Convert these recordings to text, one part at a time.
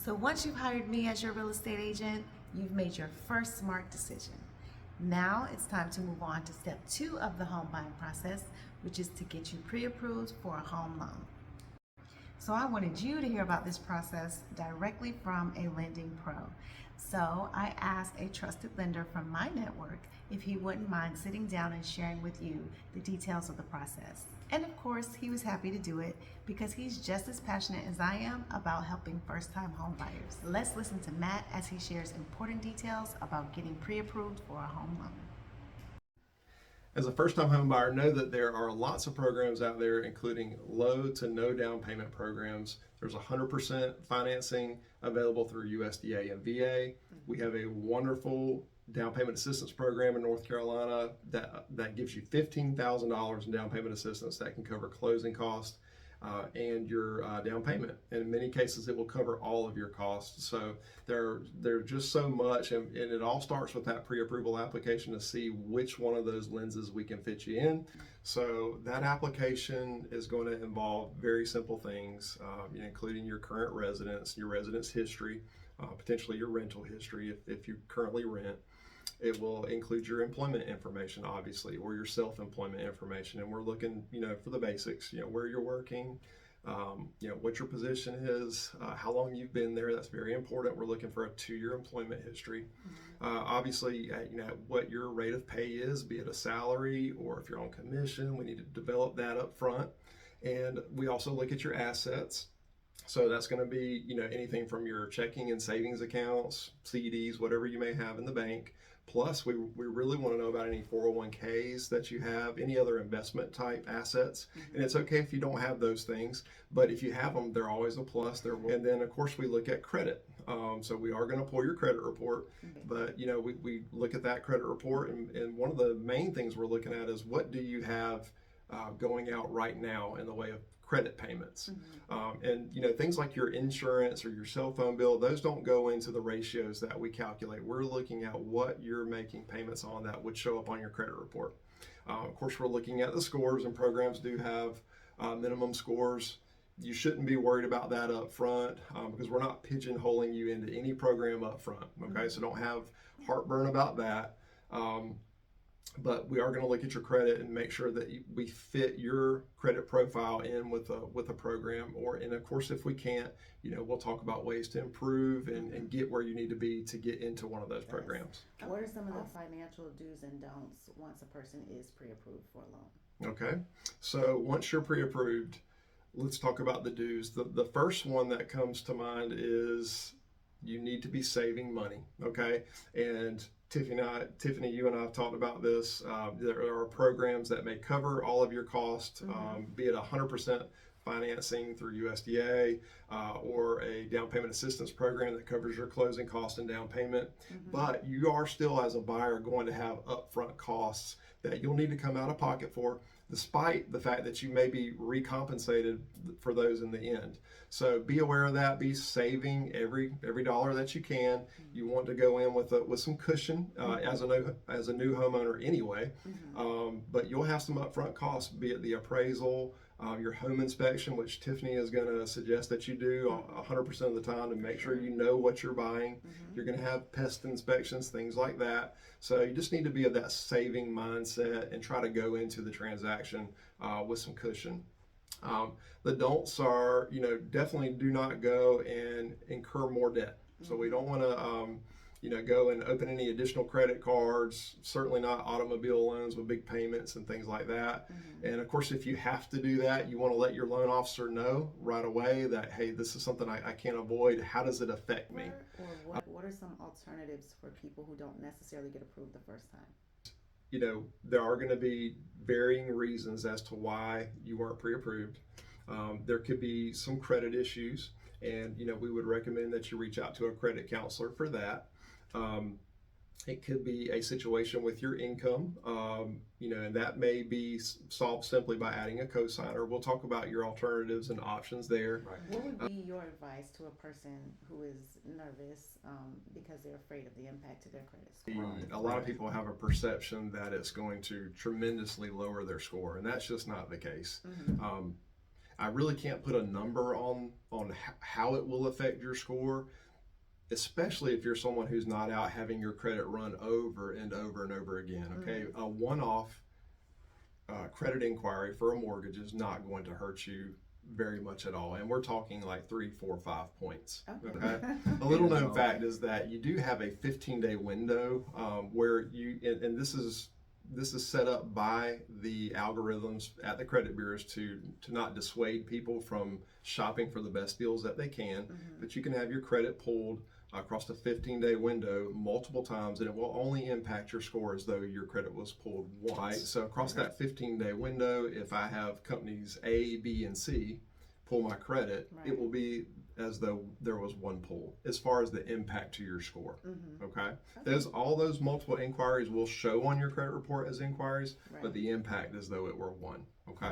So once you've hired me as your real estate agent, you've made your first smart decision. Now it's time to move on to step 2 of the home buying process, which is to get you pre-approved for a home loan. So I wanted you to hear about this process directly from a lending pro. So I asked a trusted lender from my network if he wouldn't mind sitting down and sharing with you the details of the process. And of course, he was happy to do it because he's just as passionate as I am about helping first-time home buyers. Let's listen to Matt as he shares important details about getting pre-approved for a home loan. As a first-time home buyer, know that there are lots of programs out there, including low to no down payment programs. There's 100% financing available through USDA and VA. We have a wonderful down payment assistance program in North Carolina that gives you $15,000 in down payment assistance that can cover closing costs and your down payment. And in many cases, it will cover all of your costs. So there's just so much, and it all starts with that pre-approval application to see which one of those lenses we can fit you in. So that application is going to involve very simple things, including your current residence, your residence history, potentially your rental history if you currently rent. It will include your employment information, obviously, or your self-employment information. And we're looking, for the basics, where you're working, what your position is, how long you've been there. That's very important. We're looking for a 2-year employment history. Obviously, what your rate of pay is, be it a salary or if you're on commission, we need to develop that up front. And we also look at your assets. So that's going to be, anything from your checking and savings accounts, CDs, whatever you may have in the bank. Plus, we really want to know about any 401ks that you have, any other investment type assets. And it's okay if you don't have those things, but if you have them, they're always a plus. And then, of course, we look at credit. So we are going to pull your credit report, but, we look at that credit report. And one of the main things we're looking at is what do you have going out right now in the way of credit payments. And things like your insurance or your cell phone bill, those don't go into the ratios that we calculate. We're looking at what you're making payments on that would show up on your credit report. Of course, we're looking at the scores, and programs do have minimum scores. You shouldn't be worried about that up front because we're not pigeonholing you into any program up front. Okay, so don't have heartburn about that. But we are going to look at your credit and make sure that we fit your credit profile in with a program. And of course, if we can't, we'll talk about ways to improve and get where you need to be to get into one of those programs. What are some of the financial do's and don'ts once a person is pre-approved for a loan? Okay, so once you're pre-approved, let's talk about the do's. The first one that comes to mind is you need to be saving money, okay? And Tiffany, you and I have talked about this. There are programs that may cover all of your costs, be it 100% financing through USDA or a down payment assistance program that covers your closing cost and down payment. But you are still, as a buyer, going to have upfront costs that you'll need to come out of pocket for, despite the fact that you may be recompensated for those in the end. So be aware of that. Be saving every dollar that you can. You want to go in with some cushion as a new homeowner anyway. But you'll have some upfront costs, be it the appraisal, your home inspection, which Tiffany is going to suggest that you do 100% of the time to make sure you know what you're buying. You're going to have pest inspections, things like that. So you just need to be of that saving mindset and try to go into the transaction with some cushion. The don'ts are, definitely do not go and incur more debt. So we don't want to, go and open any additional credit cards, certainly not automobile loans with big payments and things like that. And of course, if you have to do that, you want to let your loan officer know right away that, hey, this is something I can't avoid. How does it affect me? Or what are some alternatives for people who don't necessarily get approved the first time? There are going to be varying reasons as to why you weren't pre-approved. There could be some credit issues, and we would recommend that you reach out to a credit counselor for that. It could be a situation with your income, and that may be solved simply by adding a cosigner. We'll talk about your alternatives and options there. What would be your advice to a person who is nervous because they're afraid of the impact to their credit score? A lot of people have a perception that it's going to tremendously lower their score, and that's just not the case. I really can't put a number on how it will affect your score, especially if you're someone who's not out having your credit run over and over and over again. Okay, a one-off credit inquiry for a mortgage is not going to hurt you very much at all, and we're talking like 3, 4, 5 points. Okay. A little known fact is that you do have a 15-day window where you, and this is set up by the algorithms at the credit bureaus to not dissuade people from shopping for the best deals that they can, but you can have your credit pulled across a 15-day window multiple times, and it will only impact your score as though your credit was pulled once. Right? So across that 15-day window, if I have companies A, B, and C pull my credit, it will be as though there was one pull as far as the impact to your score. Okay? All those multiple inquiries will show on your credit report as inquiries, but the impact as though it were one. Okay?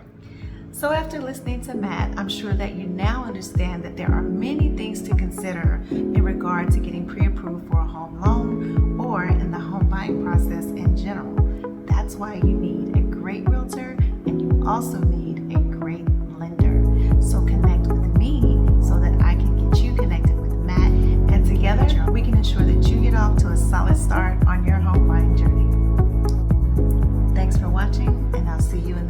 So after listening to Matt, I'm sure that you now understand that there are many things to consider in regard to getting pre-approved for a home loan or in the home buying process in general. That's why you need a great realtor, and you also need a great lender. So connect with me so that I can get you connected with Matt, and together we can ensure that you get off to a solid start on your home buying journey. Thanks for watching, and I'll see you in